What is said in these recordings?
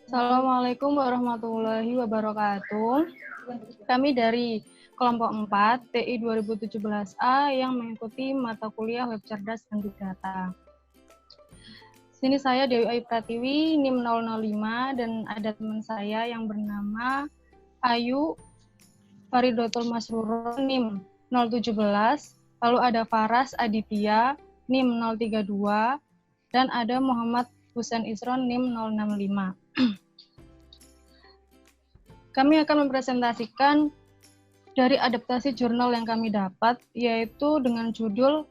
Assalamualaikum warahmatullahi wabarakatuh. Kami dari kelompok 4 TI 2017A yang mengikuti mata kuliah Web Cerdas dan Big Data. Sini saya Dewi Ayu Pratiwi, NIM 005, dan ada teman saya yang bernama Ayu Faridotul Masruro, NIM 017, lalu ada Faras Aditya, NIM 032, dan ada Muhammad Husain Isron, NIM 065. Kami akan mempresentasikan dari adaptasi jurnal yang kami dapat, yaitu dengan judul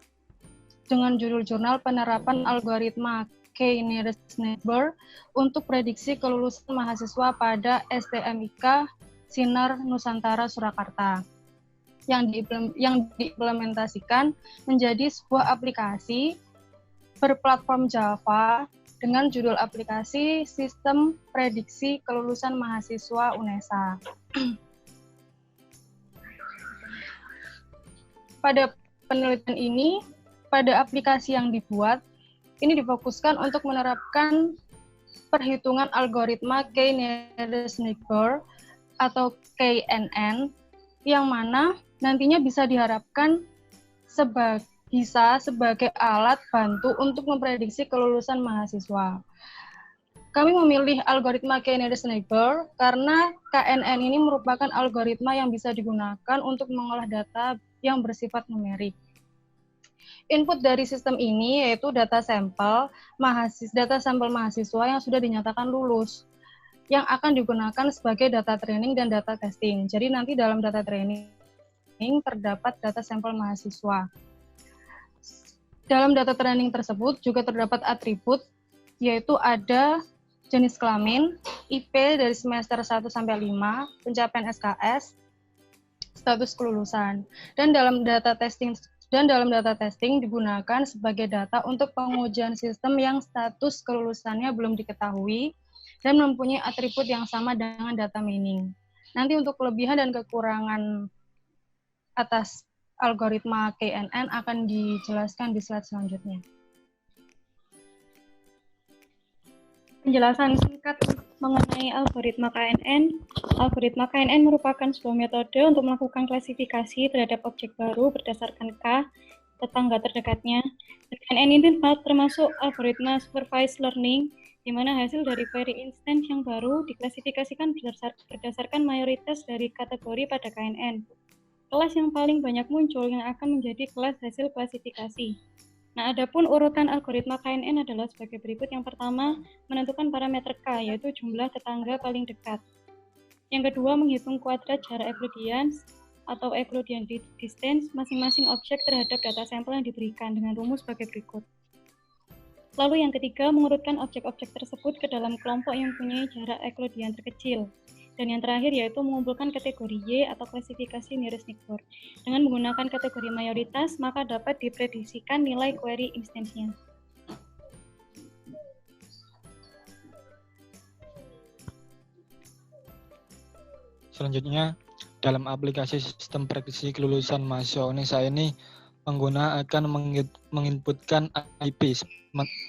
jurnal penerapan algoritma K-nearest neighbor untuk prediksi kelulusan mahasiswa pada STMIK Sinar Nusantara Surakarta, yang diimplementasikan menjadi sebuah aplikasi berplatform Java dengan judul aplikasi Sistem Prediksi Kelulusan Mahasiswa UNESA. Pada penelitian ini, pada aplikasi yang dibuat, ini difokuskan untuk menerapkan perhitungan algoritma K-nearest neighbor atau KNN, yang mana nantinya bisa diharapkan sebagai alat bantu untuk memprediksi kelulusan mahasiswa. Kami memilih algoritma K-nearest neighbor karena KNN ini merupakan algoritma yang bisa digunakan untuk mengolah data yang bersifat numerik. Input dari sistem ini yaitu data sampel mahasiswa yang sudah dinyatakan lulus, yang akan digunakan sebagai data training dan data testing. Jadi nanti dalam data training terdapat data sampel mahasiswa. Dalam data training tersebut juga terdapat atribut, yaitu ada jenis kelamin, IP dari semester 1 sampai 5, pencapaian SKS, status kelulusan. Dan dalam data testing digunakan sebagai data untuk pengujian sistem yang status kelulusannya belum diketahui dan mempunyai atribut yang sama dengan data mining. Nanti untuk kelebihan dan kekurangan atas algoritma KNN akan dijelaskan di slide selanjutnya. Penjelasan singkat mengenai algoritma KNN. Algoritma KNN merupakan sebuah metode untuk melakukan klasifikasi terhadap objek baru berdasarkan K, tetangga terdekatnya. KNN ini termasuk algoritma supervised learning, di mana hasil dari query instance yang baru diklasifikasikan berdasarkan mayoritas dari kategori pada KNN. Kelas yang paling banyak muncul yang akan menjadi kelas hasil klasifikasi. Nah, adapun urutan algoritma KNN adalah sebagai berikut. Yang pertama, menentukan parameter K, yaitu jumlah tetangga paling dekat. Yang kedua, menghitung kuadrat jarak Euclidean atau Euclidean distance masing-masing objek terhadap data sampel yang diberikan dengan rumus sebagai berikut. Lalu yang ketiga, mengurutkan objek-objek tersebut ke dalam kelompok yang mempunyai jarak Euclidean terkecil. Dan yang terakhir yaitu mengumpulkan kategori Y atau klasifikasi nearest neighbor. Dengan menggunakan kategori mayoritas, maka dapat diprediksikan nilai query instance-nya. Selanjutnya, dalam aplikasi sistem prediksi kelulusan mahasiswa UNESA ini, pengguna akan menginputkan IP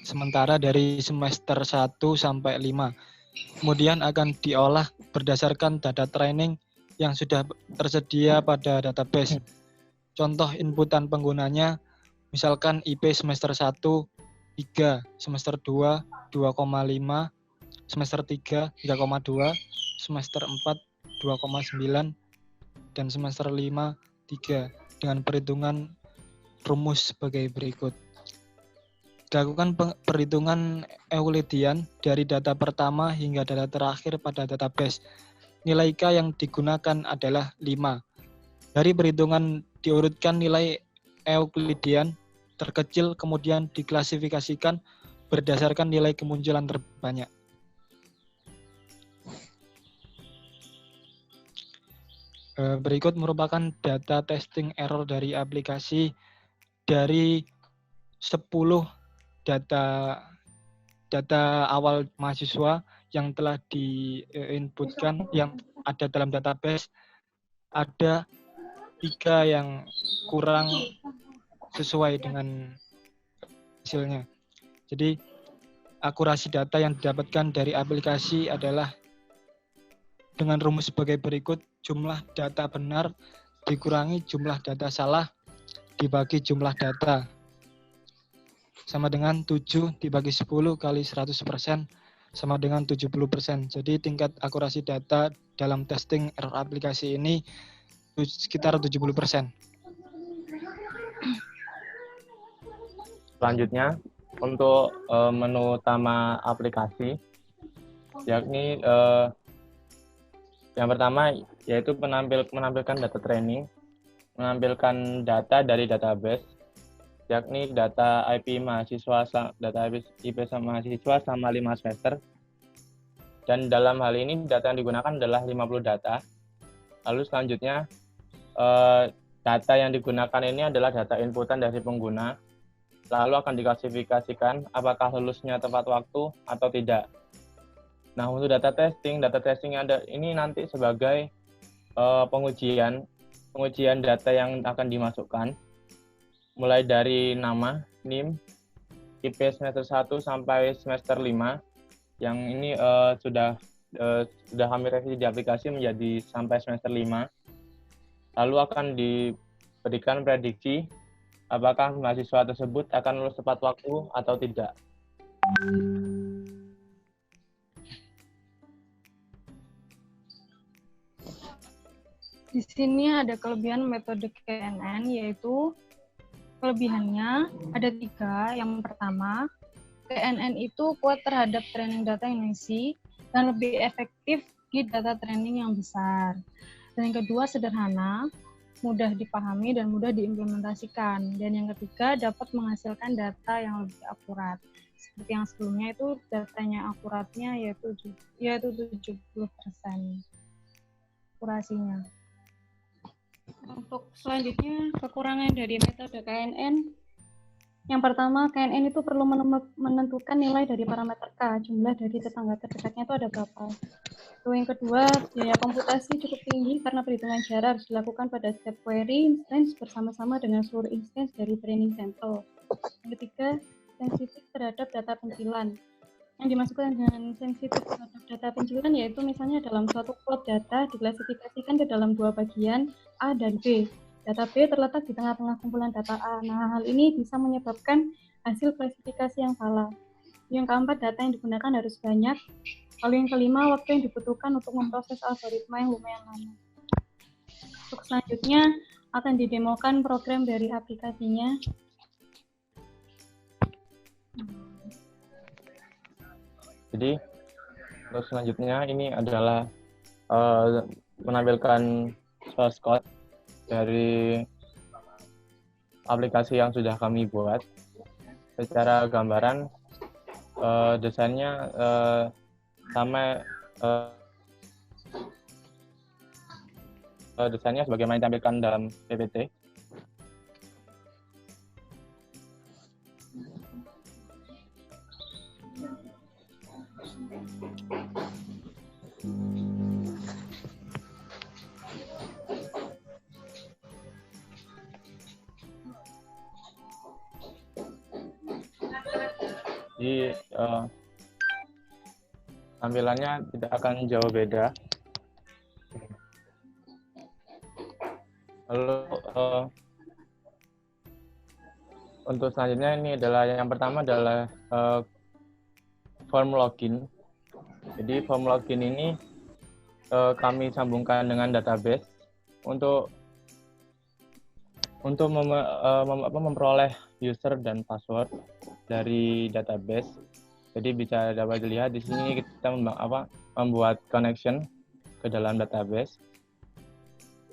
sementara dari semester 1 sampai 5. Kemudian akan diolah berdasarkan data training yang sudah tersedia pada database. Contoh inputan penggunanya, misalkan IP semester 1, 3, semester 2, 2,5, semester 3, 3,2, semester 4, 2,9, dan semester 5, 3, dengan perhitungan rumus sebagai berikut. Dilakukan perhitungan Euclidean dari data pertama hingga data terakhir pada database. Nilai K yang digunakan adalah 5. Dari perhitungan diurutkan nilai Euclidean terkecil kemudian diklasifikasikan berdasarkan nilai kemunculan terbanyak. Berikut merupakan data testing error dari aplikasi dari 10 data awal mahasiswa yang telah diinputkan yang ada dalam database. Ada 3 yang kurang sesuai dengan hasilnya. Jadi akurasi data yang didapatkan dari aplikasi adalah dengan rumus sebagai berikut: jumlah data benar dikurangi jumlah data salah dibagi jumlah data, sama dengan 7 dibagi 10 kali 100% sama dengan 70%. Jadi tingkat akurasi data dalam testing error aplikasi ini sekitar 70%. Selanjutnya, untuk menu utama aplikasi, yakni yang pertama yaitu menampilkan data training, menampilkan data dari database, yakni data IP mahasiswa, data IP mahasiswa selama 5 semester. Dan dalam hal ini data yang digunakan adalah 50 data. Lalu selanjutnya, data yang digunakan ini adalah data inputan dari pengguna, lalu akan diklasifikasikan apakah lulusnya tepat waktu atau tidak. Nah, untuk data testing ini nanti sebagai pengujian data yang akan dimasukkan, mulai dari nama, NIM, IP semester 1 sampai semester 5, yang ini sudah kami revisi di aplikasi menjadi sampai semester 5. Lalu akan diberikan prediksi apakah mahasiswa tersebut akan lulus tepat waktu atau tidak. Di sini ada kelebihan metode KNN, yaitu kelebihannya ada 3. Yang pertama, KNN itu kuat terhadap training data yang messy dan lebih efektif di data training yang besar. Dan yang kedua, sederhana, mudah dipahami dan mudah diimplementasikan. Dan yang ketiga, dapat menghasilkan data yang lebih akurat. Seperti yang sebelumnya itu datanya akuratnya yaitu 70% akurasinya. Untuk selanjutnya, kekurangan dari metode KNN. Yang pertama, KNN itu perlu menentukan nilai dari parameter K, jumlah dari tetangga terdekatnya itu ada berapa. Lalu yang kedua, biaya komputasi cukup tinggi karena perhitungan jarak harus dilakukan pada setiap query instance bersama-sama dengan seluruh instance dari training sample. Yang ketiga, sensitif terhadap data pencilan. Yang dimasukkan dengan sensitif terhadap data pencilan yaitu misalnya dalam suatu plot data diklasifikasikan ke dalam 2 bagian, A dan B. Data B terletak di tengah-tengah kumpulan data A. Nah, hal ini bisa menyebabkan hasil klasifikasi yang salah. Yang keempat, data yang digunakan harus banyak. Lalu yang kelima, waktu yang dibutuhkan untuk memproses algoritma yang lumayan lama. Untuk selanjutnya, akan didemokan program dari aplikasinya. Jadi, untuk selanjutnya ini adalah menampilkan source code dari aplikasi yang sudah kami buat. Secara gambaran, desainnya desainnya sebagaimana ditampilkan dalam PPT. Jadi tampilannya tidak akan jauh beda. Lalu untuk selanjutnya ini adalah yang pertama adalah form login. Jadi form login ini kami sambungkan dengan database untuk memperoleh user dan password dari database. Jadi bisa dapat dilihat di sini kita membuat connection ke dalam database.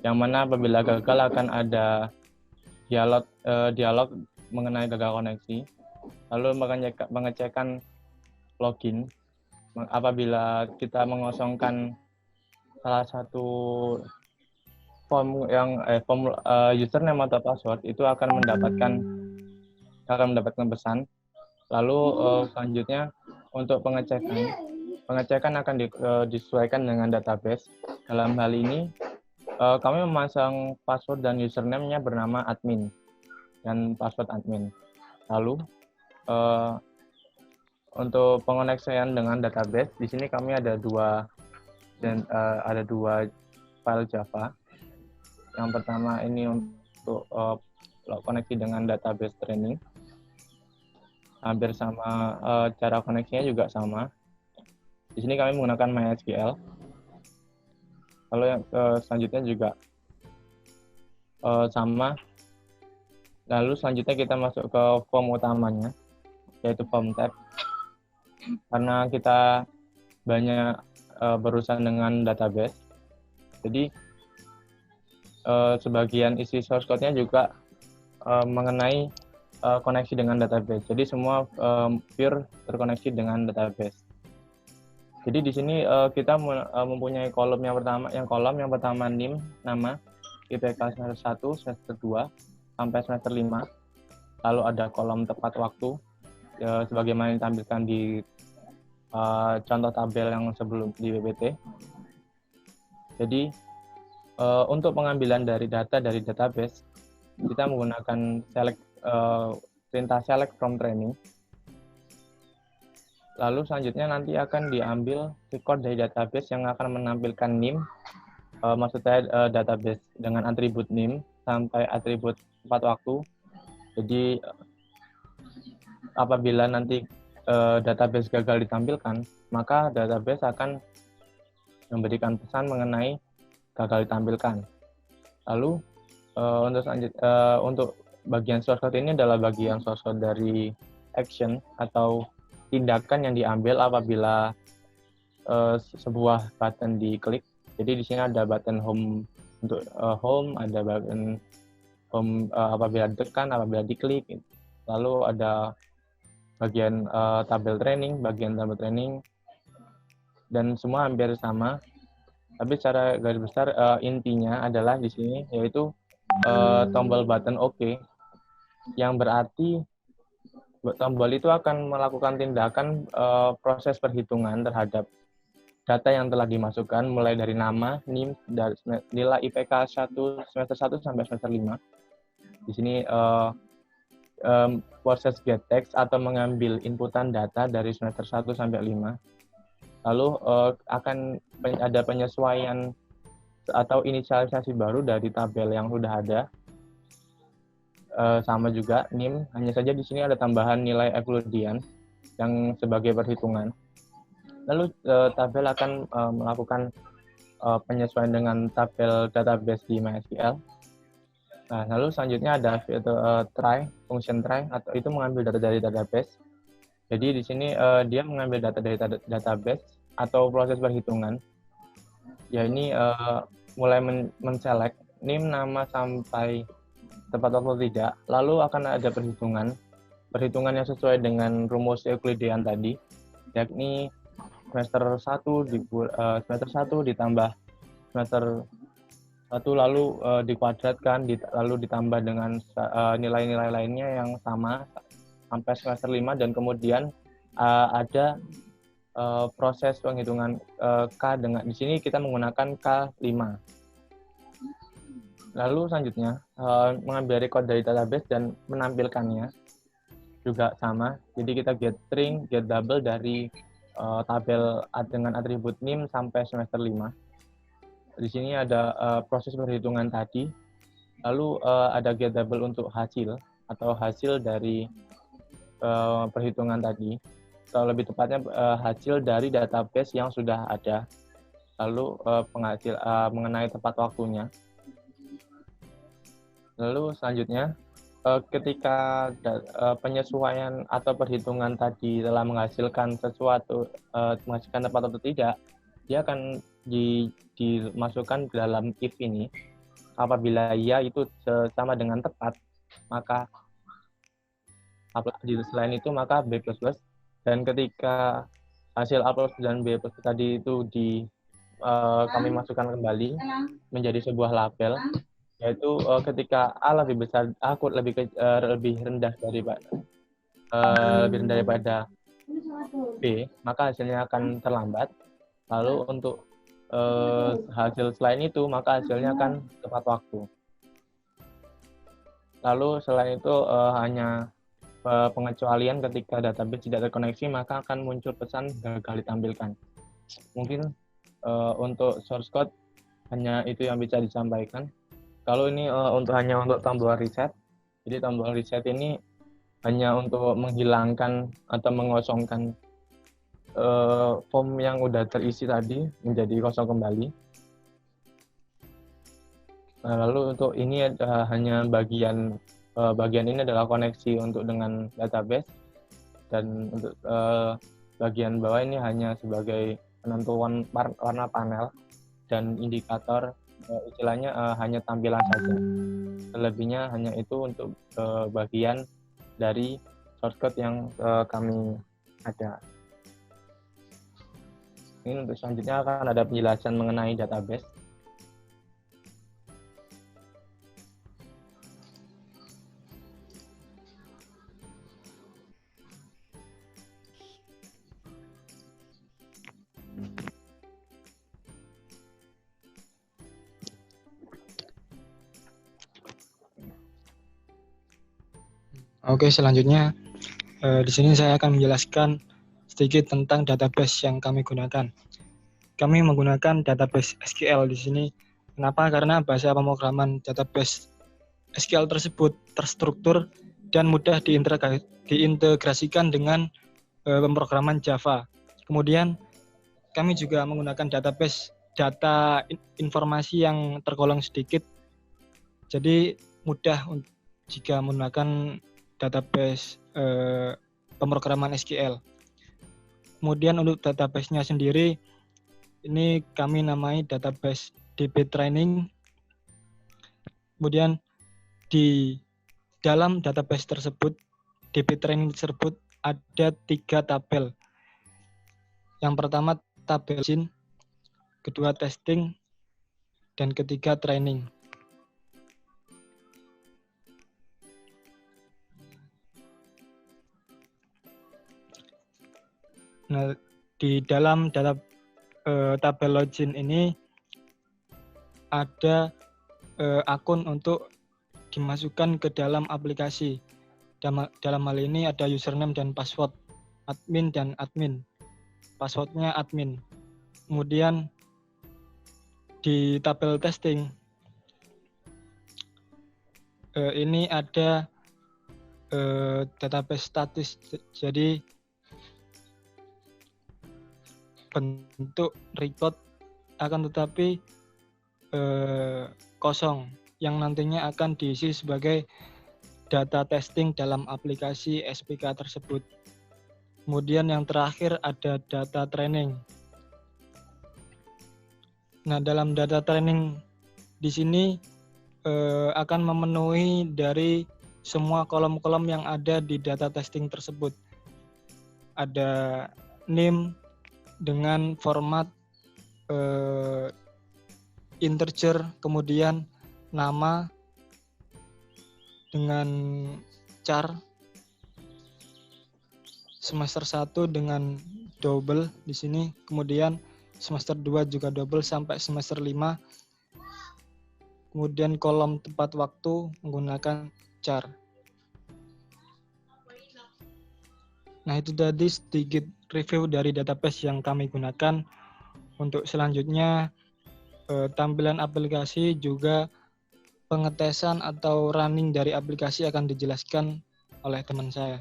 Yang mana apabila gagal akan ada dialog mengenai gagal koneksi. Lalu mengecekkan login. Apabila kita mengosongkan salah satu form username atau password, itu akan mendapatkan pesan. Lalu selanjutnya untuk pengecekan akan disesuaikan dengan database. Dalam hal ini kami memasang password dan username-nya bernama admin dan password admin. Lalu Untuk pengoneksian dengan database, di sini kami ada dua file Java. Yang pertama ini untuk koneksi dengan database training. Hampir sama, cara koneksinya juga sama. Di sini kami menggunakan MySQL. Lalu yang selanjutnya juga sama. Lalu selanjutnya kita masuk ke form utamanya, yaitu form tab. Karena kita banyak berurusan dengan database, jadi sebagian isi source code-nya juga mengenai koneksi dengan database. Jadi semua pure terkoneksi dengan database. Jadi di sini kita mempunyai kolom yang pertama NIM, nama, IPK semester 1, semester 2, sampai semester 5. Lalu ada kolom tepat waktu, sebagaimana ditampilkan di contoh tabel yang sebelum di PPT. Jadi untuk pengambilan dari data dari database, kita menggunakan perintah select from training. Lalu selanjutnya nanti akan diambil record dari database yang akan menampilkan NIM, maksud saya database dengan atribut NIM sampai atribut tepat waktu. Jadi apabila nanti database gagal ditampilkan, maka database akan memberikan pesan mengenai gagal ditampilkan. Lalu untuk bagian source code ini adalah bagian source code dari action atau tindakan yang diambil apabila sebuah button diklik. Jadi di sini ada button home untuk home, ada button home apabila ditekan, apabila diklik. Lalu ada bagian tabel training, dan semua hampir sama. Tapi secara garis besar intinya adalah di sini yaitu tombol button OK, yang berarti tombol itu akan melakukan tindakan proses perhitungan terhadap data yang telah dimasukkan mulai dari nama, NIM, dari nilai IPK 1 semester 1 sampai semester 5. Di sini proses get text atau mengambil inputan data dari semester 1 sampai 5. Lalu akan ada penyesuaian atau inisialisasi baru dari tabel yang sudah ada. Sama juga NIM, hanya saja di sini ada tambahan nilai Euclidean yang sebagai perhitungan. Lalu tabel akan melakukan penyesuaian dengan tabel database di MySQL. Nah, lalu selanjutnya ada function try, atau itu mengambil data dari database. Jadi di sini dia mengambil data dari database atau proses perhitungan. Ya ini mulai men-select NIM, nama sampai tepat atau tidak, lalu akan ada perhitungan yang sesuai dengan rumus Euclidean tadi, yakni semester 1 ditambah semester 1 lalu dikuadratkan, lalu ditambah dengan nilai-nilai lainnya yang sama sampai semester 5, dan kemudian ada proses penghitungan K dengan di sini kita menggunakan K5. Lalu selanjutnya mengambil record dari database dan menampilkannya juga sama. Jadi kita get string, get double dari tabel dengan atribut NIM sampai semester 5. Di sini ada proses perhitungan tadi. Lalu ada get double untuk hasil atau hasil dari perhitungan tadi. Atau lebih tepatnya hasil dari database yang sudah ada. Lalu mengenai tepat waktunya. Lalu selanjutnya, ketika penyesuaian atau perhitungan tadi telah menghasilkan sesuatu, menghasilkan tepat atau tidak, dia akan dimasukkan ke dalam if ini. Apabila ya itu sama dengan tepat, maka selain itu maka B++. Dan ketika hasil A+ dan B+ tadi itu kami masukkan kembali menjadi sebuah label, yaitu ketika A lebih besar, A lebih rendah daripada B, maka hasilnya akan terlambat. Lalu untuk hasil selain itu, maka hasilnya akan tepat waktu. Lalu selain itu hanya pengecualian ketika database tidak terkoneksi, maka akan muncul pesan gagal ditampilkan. Mungkin untuk source code hanya itu yang bisa disampaikan. Kalau ini hanya untuk tombol reset, jadi tombol reset ini hanya untuk menghilangkan atau mengosongkan form yang udah terisi tadi menjadi kosong kembali. Nah, lalu untuk ini hanya bagian ini adalah koneksi untuk dengan database, dan untuk bagian bawah ini hanya sebagai penentuan warna panel dan indikator, istilahnya hanya tampilan saja. Selebihnya hanya itu untuk bagian dari source code yang kami ada. Ini untuk selanjutnya akan ada penjelasan mengenai database. Oke, selanjutnya di sini saya akan menjelaskan sedikit tentang database yang kami gunakan. Kami menggunakan database SQL di sini. Kenapa? Karena bahasa pemrograman database SQL tersebut terstruktur dan mudah diintegrasikan dengan pemrograman Java. Kemudian kami juga menggunakan database data informasi yang tergolong sedikit. Jadi mudah jika menggunakan database pemrograman SQL. Kemudian untuk database-nya sendiri, ini kami namai database DB Training. Kemudian di dalam database tersebut, DB Training tersebut ada 3 tabel. Yang pertama tabel origin, kedua testing, dan ketiga training. Nah, di dalam tabel login ini ada akun untuk dimasukkan ke dalam aplikasi. Dalam hal ini ada username dan password, admin dan admin. Passwordnya admin. Kemudian di tabel testing ini ada database statis. Jadi bentuk record akan tetapi kosong, yang nantinya akan diisi sebagai data testing dalam aplikasi SPK tersebut. Kemudian yang terakhir ada data training. Nah, dalam data training di sini akan memenuhi dari semua kolom-kolom yang ada di data testing tersebut. Ada name dengan format integer, kemudian nama dengan char, semester 1 dengan double di sini, kemudian semester 2 juga double sampai semester 5. Kemudian kolom tempat waktu menggunakan char. Nah, itu tadi sedikit review dari database yang kami gunakan. Untuk selanjutnya, tampilan aplikasi juga pengetesan atau running dari aplikasi akan dijelaskan oleh teman saya.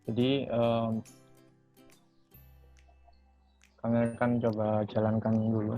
Jadi kami akan coba jalankan dulu.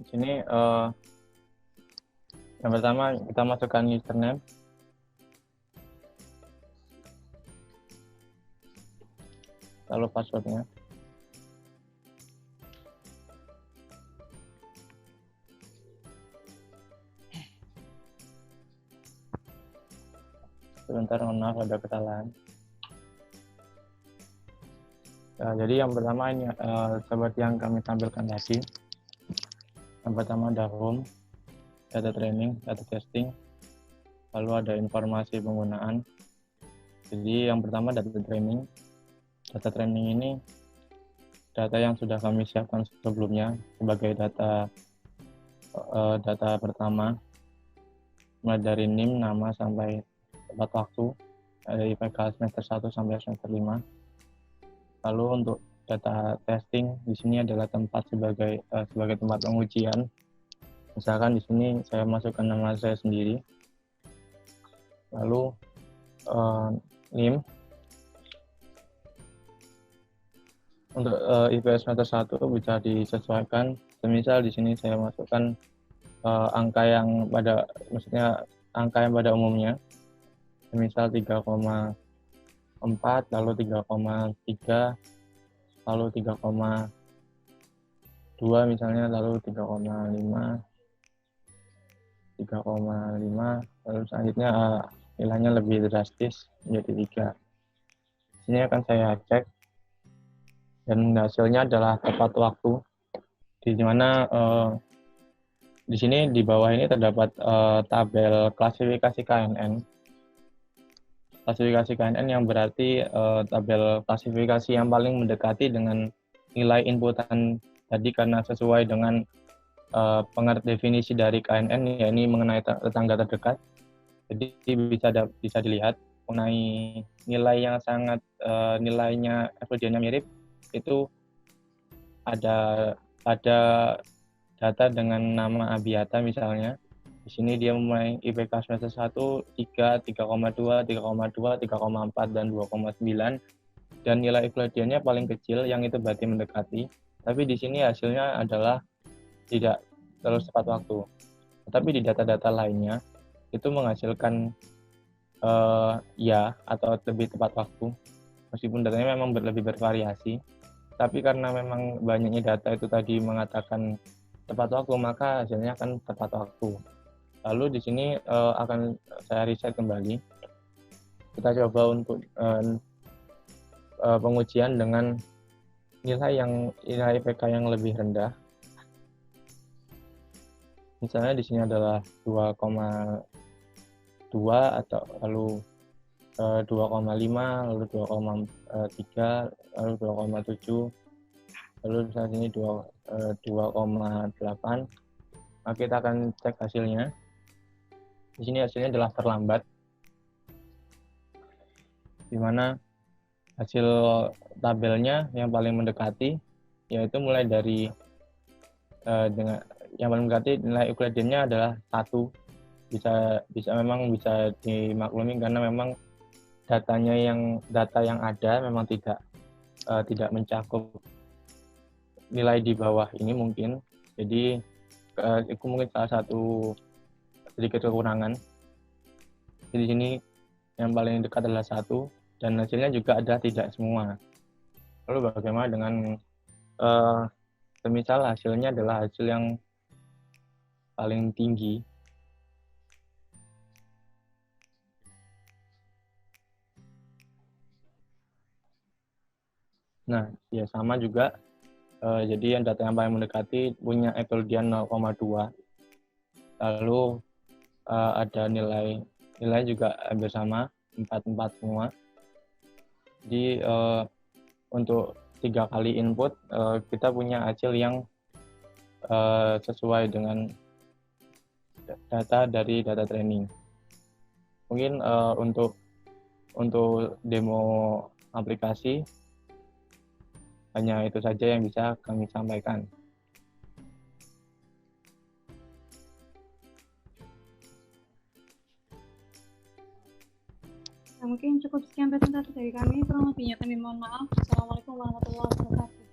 Di sini yang pertama kita masukkan username. Lalu passwordnya. Sebentar, mohon maaf ada kesalahan. Jadi yang pertama ini seperti yang kami tampilkan tadi. Yang pertama ada home, data training, data testing, lalu ada informasi penggunaan. Jadi yang pertama data training. Data training ini data yang sudah kami siapkan sebelumnya sebagai data pertama, mulai dari NIM, nama sampai tepat waktu, dari IPK semester 1 sampai semester 5. Lalu untuk data testing di sini adalah tempat sebagai tempat pengujian. Misalkan di sini saya masukkan nama saya sendiri. Lalu NIM untuk IPS semester 1 bisa disesuaikan. Semisal di sini saya masukkan angka yang pada umumnya. Misal 3,4, lalu 3,3, lalu 3,2 misalnya, lalu 3,5, lalu selanjutnya nilainya lebih drastis menjadi 3. Ini akan saya cek dan hasilnya adalah tepat waktu, di mana di sini di bawah ini terdapat tabel klasifikasi KNN. Klasifikasi KNN yang berarti tabel klasifikasi yang paling mendekati dengan nilai inputan tadi, karena sesuai dengan definisi dari KNN, yakni mengenai tetangga terdekat. Jadi bisa dilihat mengenai nilai yang sangat nilainya FLDN-nya mirip itu ada data dengan nama Abiata misalnya. Di sini dia memulai IPK semester 1, 3, 3,2, 3,2, 3,4, dan 2,9. Dan nilai FLDN-nya paling kecil, yang itu berarti mendekati. Tapi di sini hasilnya adalah tidak terlalu tepat waktu. Tetapi di data-data lainnya, itu menghasilkan ya atau lebih tepat waktu. Meskipun datanya memang lebih bervariasi. Tapi karena memang banyaknya data itu tadi mengatakan tepat waktu, maka hasilnya akan tepat waktu. Lalu di sini akan saya riset kembali. Kita coba untuk pengujian dengan nilai IPK yang lebih rendah. Misalnya di sini adalah 2,2 atau lalu 2,5, lalu 2,3, lalu 2,7, lalu misalnya sini 2,8. Maka kita akan cek hasilnya. Di sini hasilnya adalah terlambat, di mana hasil tabelnya yang paling mendekati yaitu mulai dari dengan yang paling mendekati nilai Euclidean-nya adalah 1. Memang bisa dimaklumi karena memang data yang ada memang tidak mencakup nilai di bawah ini mungkin. Jadi itu mungkin salah satu sedikit kekurangan. Di sini yang paling dekat adalah 1, dan hasilnya juga ada tidak semua. Lalu bagaimana dengan semisal hasilnya adalah hasil yang paling tinggi? Nah, ya sama juga. Jadi yang data yang paling mendekati punya FLDN 0,2. Lalu ada nilai juga hampir sama, 4 semua. Jadi untuk 3 kali input kita punya hasil yang sesuai dengan data dari data training. Mungkin untuk demo aplikasi hanya itu saja yang bisa kami sampaikan. Mungkin cukup sekian presentasi dari kami. Kurang lebihnya kami mohon maaf. Assalamualaikum warahmatullahi wabarakatuh.